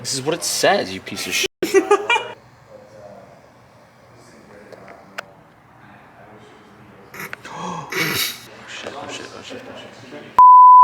This is what it says, you piece of shit.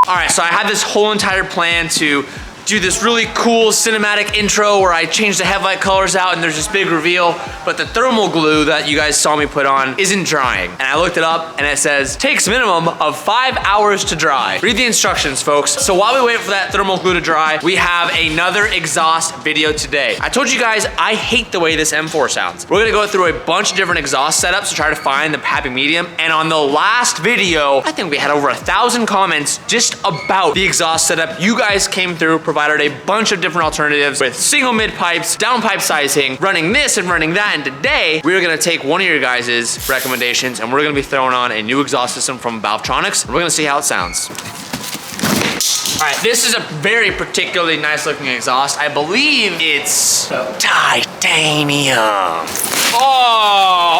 All right, so I had this whole entire plan to do this really cool cinematic intro where I change the headlight colors out and there's this big reveal, but the thermal glue that you guys saw me put on isn't drying. And I looked it up and it says, takes a minimum of 5 hours to dry. Read the instructions, folks. So while we wait for that thermal glue to dry, we have another exhaust video today. I told you guys, I hate the way this M4 sounds. We're gonna go through a bunch of different exhaust setups to try to find the happy medium. And on the last video, I think we had over 1,000 comments just about the exhaust setup. You guys came through, provided a bunch of different alternatives with single mid pipes, down pipe sizing, running this and running that. And today we're gonna take one of your guys' recommendations and we're gonna be throwing on a new exhaust system from Valvetronics. And we're gonna see how it sounds. All right, this is a very particularly nice looking exhaust. I believe it's titanium.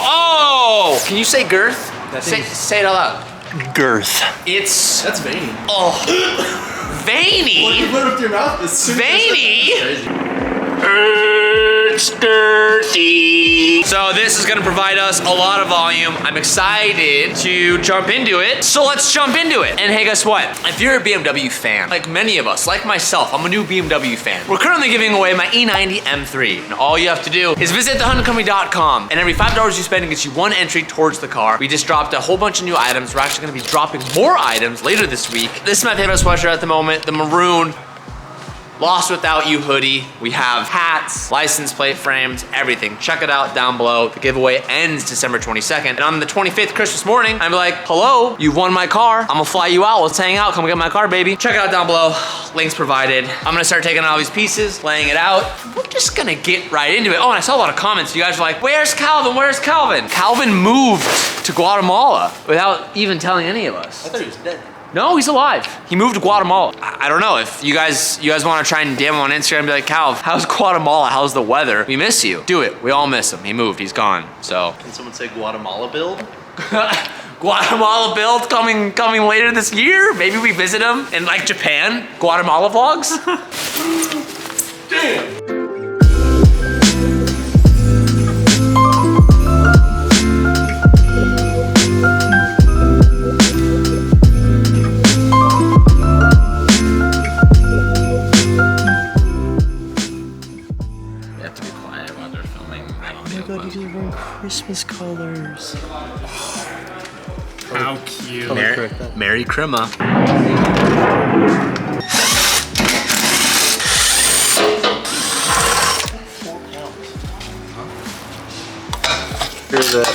Oh, can you say girth? Say it out loud. Girth. That's veiny. Oh. Veiny? What you put with your mouth is super veiny? It's dirty. So this is gonna provide us a lot of volume. I'm excited to jump into it. So let's jump into it. And hey, guess what? If you're a BMW fan, like many of us, like myself, I'm a new BMW fan. We're currently giving away my E90 M3. And all you have to do is visit thehuntingcompany.com. And every $5 you spend gets you one entry towards the car. We just dropped a whole bunch of new items. We're actually gonna be dropping more items later this week. This is my favorite sweatshirt at the moment, the maroon Lost Without You hoodie. We have hats, license plate frames, everything. Check it out down below. The giveaway ends December 22nd. And on the 25th, Christmas morning, I'm like, hello, you've won my car. I'm gonna fly you out. Let's hang out. Come get my car, baby. Check it out down below. Links provided. I'm gonna start taking all these pieces, laying it out. We're just gonna get right into it. Oh, and I saw a lot of comments. You guys were like, where's Calvin? Where's Calvin? Calvin moved to Guatemala without even telling any of us. I thought he was dead. No, he's alive. He moved to Guatemala. I don't know if you guys want to try and DM him on Instagram and be like, Cal, how's Guatemala? How's the weather? We miss you. Do it. We all miss him. He moved. He's gone. So. Can someone say Guatemala build? Guatemala build coming later this year. Maybe we visit him in like Japan. Guatemala vlogs. Damn. Christmas colors. How cute. Merry Crema. Here's it.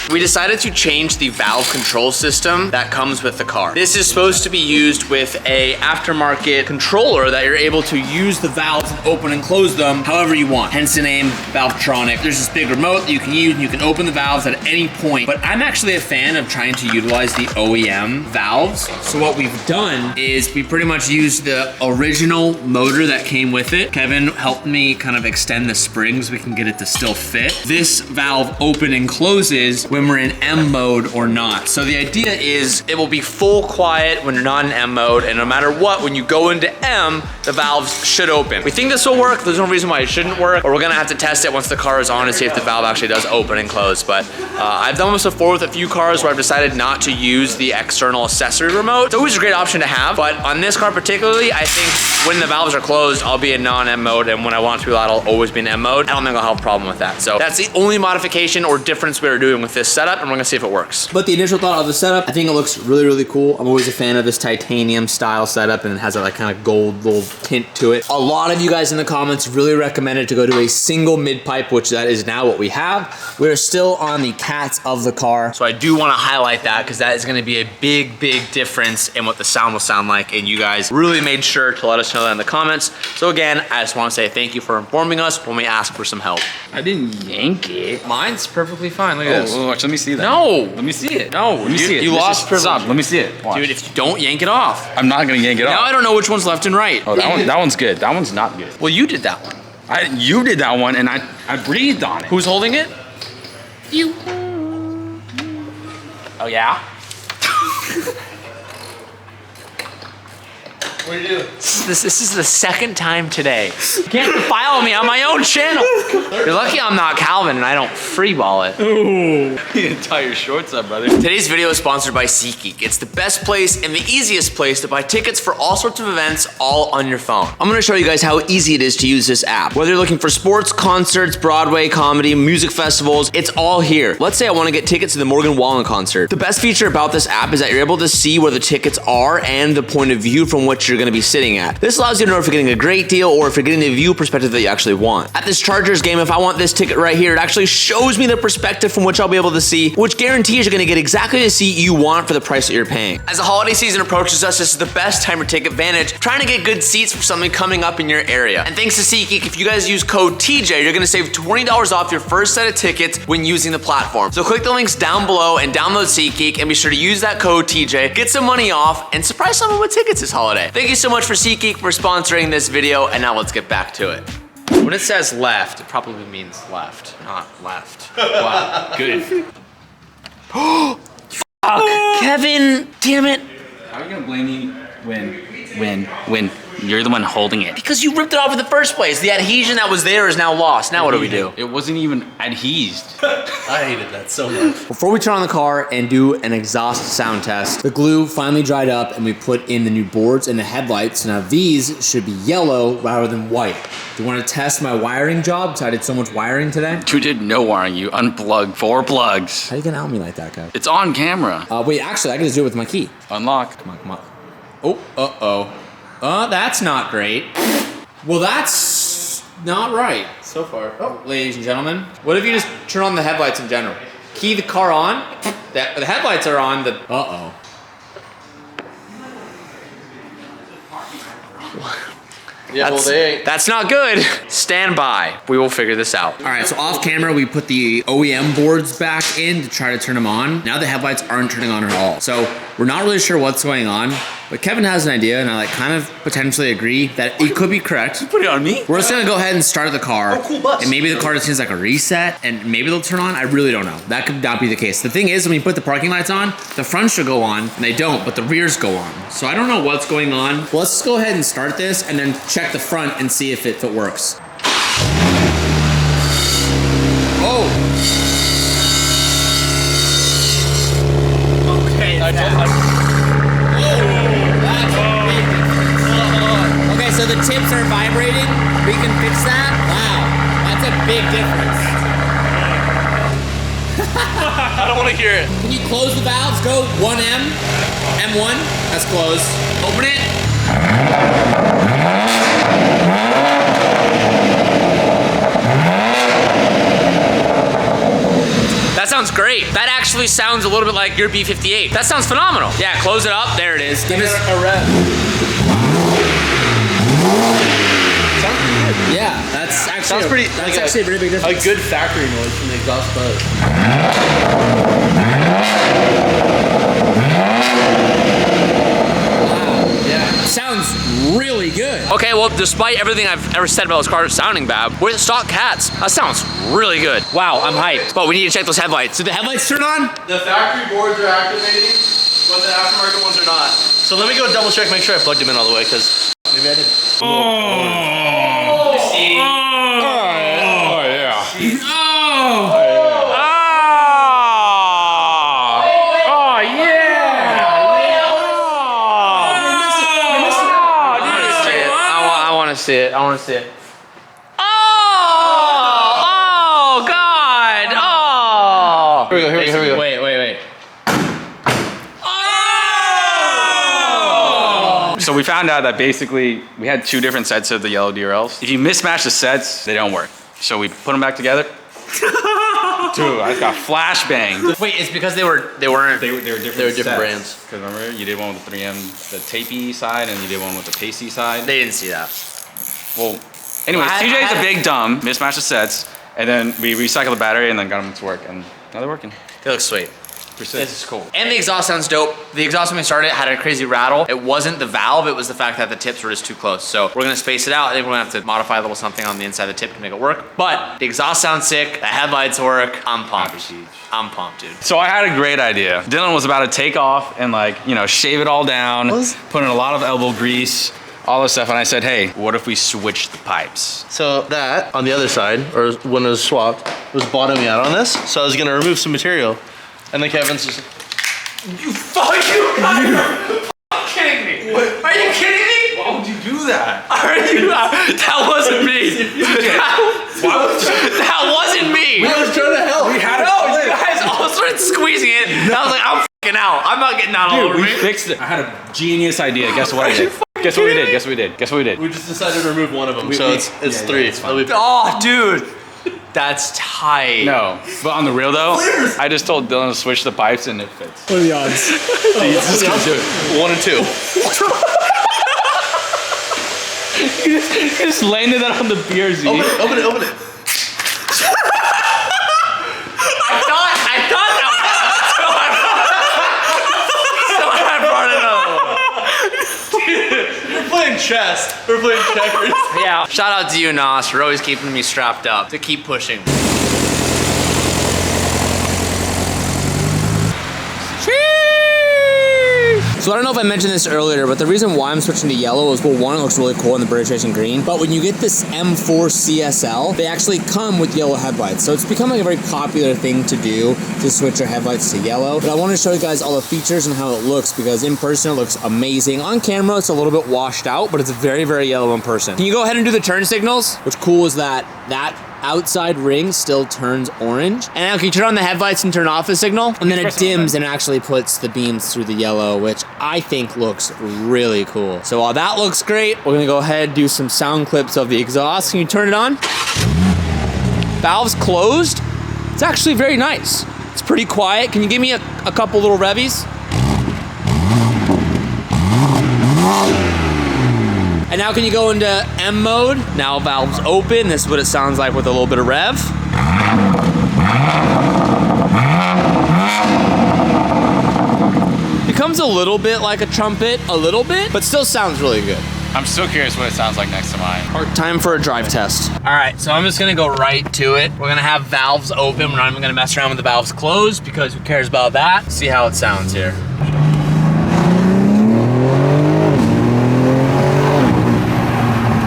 We decided to change the valve control system that comes with the car. This is supposed to be used with a aftermarket controller that you're able to use the valves and open and close them however you want. Hence the name Valvetronic. There's this big remote that you can use and you can open the valves at any point. But I'm actually a fan of trying to utilize the OEM valves. So what we've done is we pretty much used the original motor that came with it. Kevin helped me kind of extend the springs so we can get it to still fit. This valve open and closes when we're in M mode or not. So the idea is it will be full quiet when you're not in M mode, and no matter what, when you go into M, the valves should open. We think this will work. There's no reason why it shouldn't work, or we're gonna have to test it once the car is on to see if the valve actually does open and close. But I've done this before with a few cars where I've decided not to use the external accessory remote. It's always a great option to have, but on this car particularly, I think when the valves are closed, I'll be in non-M mode, and when I want to be loud, I'll always be in M mode. I don't think I'll have a problem with that. So that's the only modification or difference we're doing with this this setup and we're gonna see if it works. But the initial thought of the setup, I think it looks really, really cool. I'm always a fan of this titanium style setup, and it has that like kind of gold little tint to it. A lot of you guys in the comments really recommended to go to a single mid pipe, which that is now what we have. We're still on the cats of the car. So I do wanna highlight that because that is gonna be a big, big difference in what the sound will sound like, and you guys really made sure to let us know that in the comments. So again, I just wanna say thank you for informing us when we asked for some help. I didn't yank it. Mine's perfectly fine, look at this. Oh, watch, let me see that. No. Let me see it. No, let me see it. You lost privilege. Stop, let me see it. Watch. Dude, if you don't yank it off. I'm not gonna yank it Now off. I don't know which one's left and right. Oh, that one's good. That one's not good. Well, you did that one. You did that one, and I breathed on it. Who's holding it? You. Oh, yeah? What do you do? This is the second time today. You can't defile me on my own channel. You're lucky I'm not Calvin and I don't freeball it. Ooh. You didn't tie your shorts up, brother. Today's video is sponsored by SeatGeek. It's the best place and the easiest place to buy tickets for all sorts of events all on your phone. I'm gonna show you guys how easy it is to use this app. Whether you're looking for sports, concerts, Broadway, comedy, music festivals, it's all here. Let's say I wanna get tickets to the Morgan Wallen concert. The best feature about this app is that you're able to see where the tickets are and the point of view from which you're gonna be sitting at. This allows you to know if you're getting a great deal or if you're getting the view perspective that you actually want. At this Chargers game, if I want this ticket right here, it actually shows me the perspective from which I'll be able to see, which guarantees you're gonna get exactly the seat you want for the price that you're paying. As the holiday season approaches us, this is the best time to take advantage of trying to get good seats for something coming up in your area. And thanks to SeatGeek, if you guys use code TJ, you're gonna save $20 off your first set of tickets when using the platform. So click the links down below and download SeatGeek and be sure to use that code TJ, get some money off, and surprise someone with tickets this holiday. Thank you so much for SeatGeek for sponsoring this video, and now let's get back to it. When it says left, it probably means left, not left. Wow, good. Fuck, Kevin, damn it. How are you gonna blame me when you're the one holding it? Because you ripped it off in the first place. The adhesion that was there is now lost. Now what do we do? It wasn't even adhesed. I hated that so much. Before we turn on the car and do an exhaust sound test, the glue finally dried up and we put in the new boards and the headlights. Now these should be yellow rather than white. Do you want to test my wiring job? So I did so much wiring today. You did no wiring. You unplugged 4 plugs. How you gonna out me like that, guy? It's on camera. Wait, actually, I can just do it with my key. Unlock. Come on, come on. Oh, uh-oh. That's not great. Well, that's not right. So far. Oh. Ladies and gentlemen, what if you just turn on the headlights in general? Key the car on, the headlights are on, uh-oh. Yeah, well, they ain't. That's not good. Stand by. We will figure this out. All right, so off camera, we put the OEM boards back in to try to turn them on. Now the headlights aren't turning on at all. So we're not really sure what's going on, but Kevin has an idea, and I like kind of potentially agree that it could be correct. Put it on me. We're just gonna go ahead and start the car. Oh, cool bus. And maybe the car just needs like a reset, and maybe they'll turn on. I really don't know. That could not be the case. The thing is, when you put the parking lights on, the front should go on, and they don't, but the rears go on. So I don't know what's going on. Well, let's just go ahead and start this, and then check the front and see if it works. Oh. Okay. Okay, so the tips are vibrating. We can fix that. Wow, that's a big difference. I don't want to hear it. Can you close the valves? Go 1M, M1. That's closed. Open it. That sounds great. That actually sounds a little bit like your B58. That sounds phenomenal. Yeah, close it up. There it is. Give us A rev. Sounds pretty good. Yeah, that's actually Sounds pretty. That's actually a pretty big difference. A good factory noise from the exhaust buzz. Yeah, sounds really good. Okay, well, despite everything I've ever said about this car sounding bad, we're the stock cats. That sounds really good. Wow, I'm hyped. But we need to check those headlights. Did the headlights turn on? The factory boards are activating, but the aftermarket ones are not. So let me go double check, make sure I plugged them in all the way, because maybe I didn't. I want to see it. Oh! Oh, God! Oh! Oh, here we go, here we go. Wait. So we found out that basically we had 2 different sets of the yellow DRLs. If you mismatch the sets, they don't work. So we put them back together. Dude, I got flashbang. Wait, it's because they weren't. They were different. They were different sets. brands. Because remember, you did one with the 3M, the tapey side, and you did one with the pasty side. They didn't see that. Well, anyways, TJ's a big dumb, mismatched the sets, and then we recycled the battery and then got them to work, and now they're working. They look sweet. This is cool. And the exhaust sounds dope. The exhaust when we started had a crazy rattle. It wasn't the valve, it was the fact that the tips were just too close. So we're gonna space it out. I think we're gonna have to modify a little something on the inside of the tip to make it work. But the exhaust sounds sick, the headlights work. I'm pumped. I'm pumped, dude. So I had a great idea. Dylan was about to take off and shave it all down, put in a lot of elbow grease, all this stuff, and I said, hey, what if we switch the pipes? So that, on the other side, or when it was swapped, was bottoming out on this. So I was gonna remove some material. And then Kevin's just... You kidding me? What? Are you kidding me? Why would you do that? That wasn't me. That wasn't me. I was trying to help. We had it. No, you guys all started squeezing it. And I was like, I'm fucking out. I'm not getting out all over We me. fixed it. I had a genius idea. Guess what I did? Guess what we did? We just decided to remove one of them, so it's 3. it's fine. Oh, dude. That's tight. No, but on the real though, I just told Dylan to switch the pipes and it fits. What are the odds? He's just gonna do it. 1 and 2. You just landed that on the BRZ. Open it. I thought that was so I brought it up. We're playing chess. We're playing checkers. Yeah. Shout out to you, Nas, for always keeping me strapped up to keep pushing. So I don't know if I mentioned this earlier, but the reason why I'm switching to yellow is, well, one, it looks really cool in the British Racing green, but when you get this M4 CSL, they actually come with yellow headlights. So it's becoming a very popular thing to do, to switch your headlights to yellow. But I want to show you guys all the features and how it looks, because in person it looks amazing. On camera, it's a little bit washed out, but it's very, very yellow in person. Can you go ahead and do the turn signals? What's cool is that outside ring still turns orange. And now can you turn on the headlights and turn off the signal? And then it dims and it actually puts the beams through the yellow, which I think looks really cool. So while that looks great, we're gonna go ahead and do some sound clips of the exhaust. Can you turn it on? Valves closed. It's actually very nice. It's pretty quiet. Can you give me a couple little revies? And now can you go into M mode? Now valves open. This is what it sounds like with a little bit of rev. Becomes a little bit like a trumpet, but still sounds really good. I'm still curious what it sounds like next to mine. Time for a drive test. All right, so I'm just gonna go right to it. We're gonna have valves open. We're not even gonna mess around with the valves closed because who cares about that? See how it sounds here.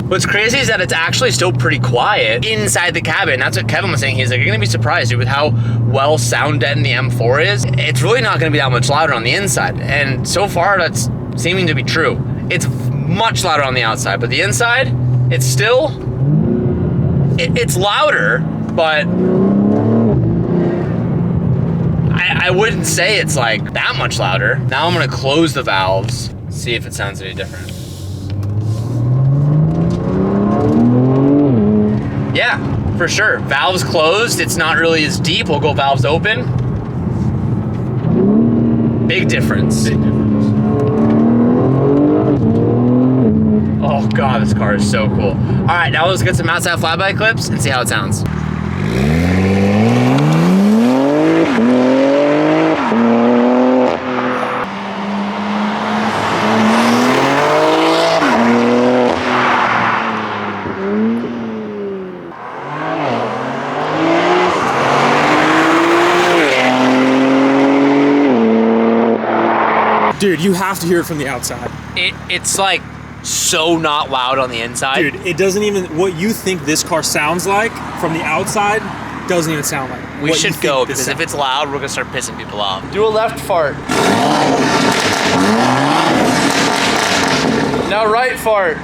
What's crazy is that it's actually still pretty quiet inside the cabin. That's what Kevin was saying. He's like, you're gonna be surprised, dude, with how well sound deadened the M4 is. It's really not gonna be that much louder on the inside. And so far, that's seeming to be true. It's much louder on the outside, but the inside, it's still, it's louder, but I wouldn't say it's like that much louder. Now I'm gonna close the valves, see if it sounds any different. Yeah, for sure. Valves closed, it's not really as deep. We'll go valves open. Big difference. Oh God, this car is so cool. All right, now let's get some outside flyby clips and see how it sounds. Dude, you have to hear it from the outside. It's like so not loud on the inside. Dude, it doesn't even, what you think this car sounds like from the outside doesn't even sound like We what you should think go, this because if sounds it's loud, we're gonna start pissing people off. Do a left fart. Now right fart.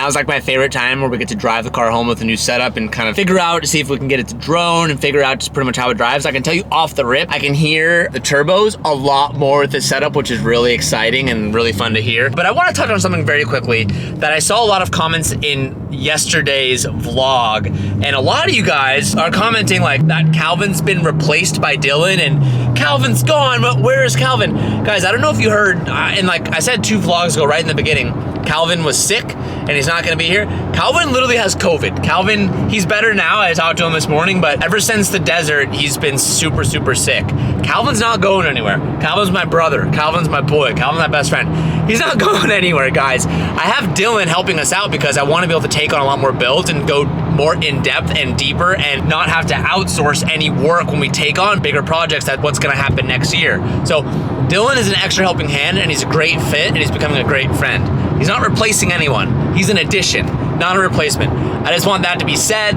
now's like my favorite time where we get to drive the car home with a new setup and kind of figure out to see if we can get it to drone and figure out just pretty much how it drives. I can tell you off the rip, I can hear the turbos a lot more with this setup, which is really exciting and really fun to hear. But I want to touch on something very quickly that I saw a lot of comments in yesterday's vlog, and a lot of you guys are commenting like that Calvin's been replaced by Dylan and Calvin's gone, but where is Calvin? Guys, I don't know if you heard, and like I said 2 vlogs ago right in the beginning, Calvin was sick and he's not gonna be here. Calvin literally has COVID. Calvin, he's better now. I talked to him this morning, but ever since the desert, he's been super, super sick. Calvin's not going anywhere. Calvin's my brother. Calvin's my boy. Calvin's my best friend. He's not going anywhere, guys. I have Dylan helping us out because I want to be able to take on a lot more builds and go more in depth and deeper and not have to outsource any work when we take on bigger projects. That's what's gonna happen next year. So Dylan is an extra helping hand and he's a great fit and he's becoming a great friend. He's not replacing anyone. He's an addition, not a replacement. I just want that to be said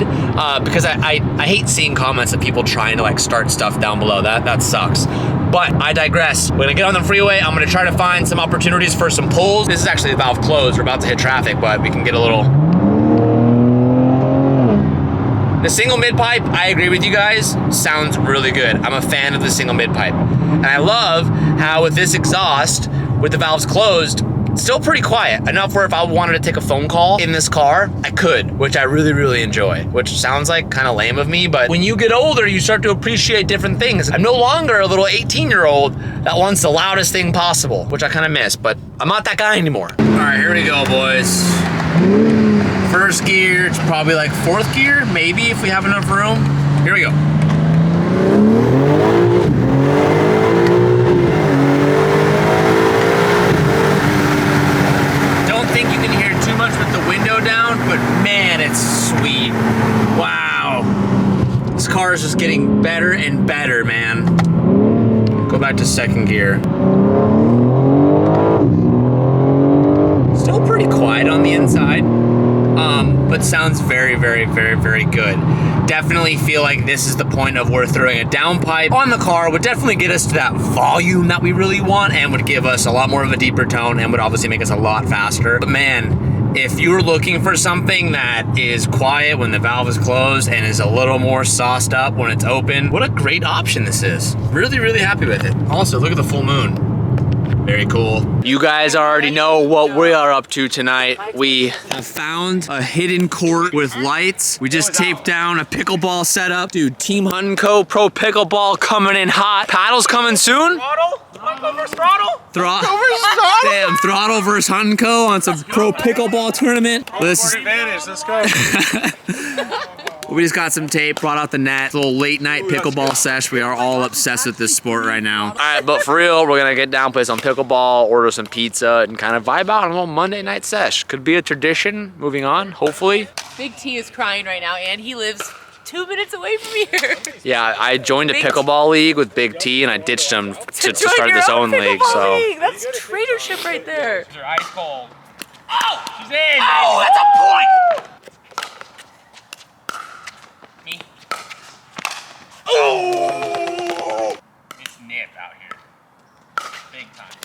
because I hate seeing comments of people trying to like start stuff down below. That sucks. But I digress. We're gonna get on the freeway. I'm gonna try to find some opportunities for some pulls. This is actually the valve closed. We're about to hit traffic, but we can get a little. The single mid pipe, I agree with you guys, sounds really good. I'm a fan of the single mid pipe. And I love how with this exhaust, with the valves closed, it's still pretty quiet. Enough where if I wanted to take a phone call in this car, I could, which I really, really enjoy, which sounds like kind of lame of me, but when you get older, you start to appreciate different things. I'm no longer a little 18-year-old that wants the loudest thing possible, which I kind of miss, but I'm not that guy anymore. All right, here we go, boys. First gear, it's probably like 4th gear, maybe if we have enough room. Here we go. Don't think you can hear too much with the window down, but man, it's sweet. Wow. This car is just getting better and better, man. Go back to 2nd gear. Still pretty quiet on the inside. But sounds very, very, very, very good. Definitely feel like this is the point of where throwing a downpipe on the car would definitely get us to that volume that we really want and would give us a lot more of a deeper tone and would obviously make us a lot faster. But man, if you're looking for something that is quiet when the valve is closed and is a little more sauced up when it's open, what a great option this is. Really, really happy with it. Also, look at the full moon. Very cool. You guys already know what we are up to tonight. We have found a hidden court with lights. We just taped down a pickleball setup. Dude, Team Hunco Pro Pickleball coming in hot. Paddles coming soon. Throttle versus throttle? Damn, Throttle versus Hunco on some pro pickleball tournament. This is Advantage, let's go. We just got some tape, brought out the net, a little late night pickleball sesh. We are all obsessed with this sport right now. All right, but for real, we're gonna get down, play some pickleball, order some pizza, and kind of vibe out on a little Monday night sesh. Could be a tradition moving on, hopefully. Big T is crying right now, and he lives 2 minutes away from here. Yeah, I joined a pickleball league with Big T, and I ditched him to start this own league, so. League. That's traitorship right there. They're ice cold. Oh, she's in. Oh, that's a point! Oh! It's nip out here. Big time.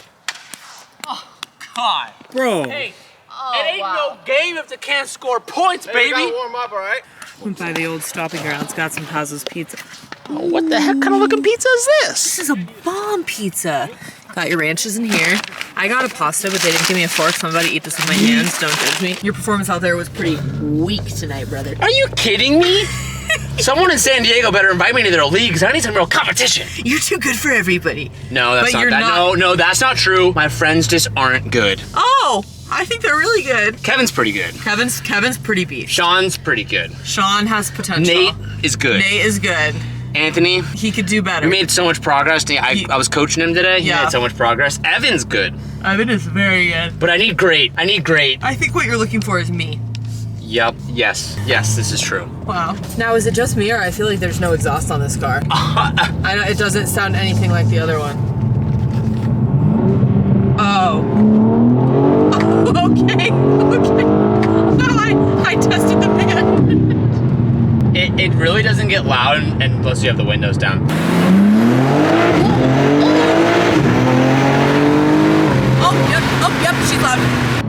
Oh, God. Bro. Hey, Oh, it ain't wow. no game if they can't score points, baby. Gotta warm up, all right? Went by the old stopping grounds, got some Pazzo's pizza. What the heck kind of looking pizza is this? This is a bomb pizza. Got your ranches in here. I got a pasta, but they didn't give me a fork, so I'm about to eat this with my hands. Don't judge me. Your performance out there was pretty weak tonight, brother. Are you kidding me? Someone in San Diego better invite me to their leagues. I need some real competition. You're too good for everybody. No, that's But not you're that. not- No, that's not true. My friends just aren't good. Oh, I think they're really good. Kevin's pretty good. Kevin's pretty beat. Sean's pretty good. Sean has potential. Nate is good. Nate is good. Anthony, He could do better. we made so much progress. I was coaching him today. He Yeah. made so much progress. Evan's good. Evan is very good. But I need great. I need great. I think what you're looking for is me. Yep. Yes. Yes, this is true. Wow. Now, is it just me, or I feel like there's no exhaust on this car? It doesn't sound anything like the other one. Oh. Okay. I tested the fan. It really doesn't get loud unless you have the windows down. Oh, yep, she's loud.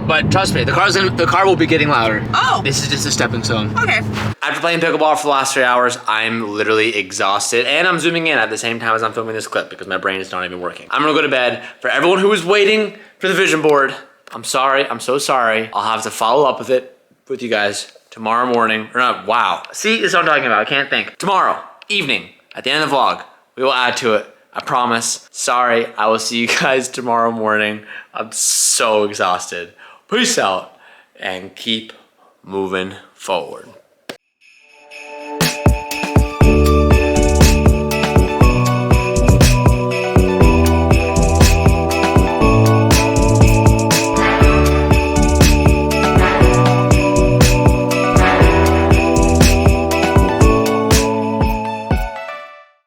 But trust me, the car will be getting louder. Oh. This is just a stepping stone. Okay. After playing pickleball for the last 3 hours, I'm literally exhausted, and I'm zooming in at the same time as I'm filming this clip because my brain is not even working. I'm gonna go to bed. For everyone who was waiting for the vision board, I'm sorry, I'm so sorry. I'll have to follow up with it with you guys tomorrow morning, or not, wow. See, this is what I'm talking about, I can't think. Tomorrow evening, at the end of the vlog, we will add to it, I promise. Sorry, I will see you guys tomorrow morning. I'm so exhausted. Peace out, and keep moving forward.